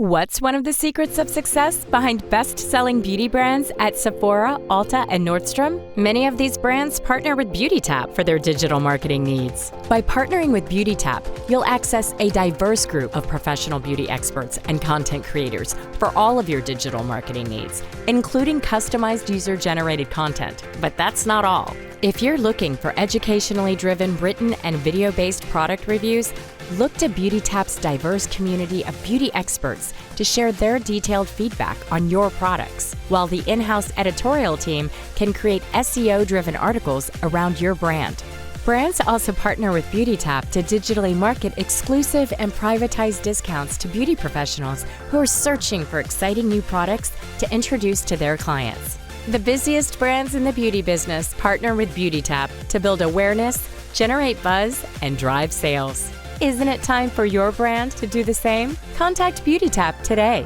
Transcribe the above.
What's one of the secrets of success behind best-selling beauty brands at Sephora, Ulta, and Nordstrom? Many of these brands partner with Beautytap for their digital marketing needs. By partnering with Beautytap, you'll access a diverse group of professional beauty experts and content creators for all of your digital marketing needs, including customized user-generated content. But that's not all. If you're looking for educationally driven written and video-based product reviews, look to Beautytap's diverse community of beauty experts to share their detailed feedback on your products, while the in-house editorial team can create SEO-driven articles around your brand. Brands also partner with Beautytap to digitally market exclusive and privatized discounts to beauty professionals who are searching for exciting new products to introduce to their clients. The busiest brands in the beauty business partner with Beautytap to build awareness, generate buzz, and drive sales. Isn't it time for your brand to do the same? Contact Beautytap today.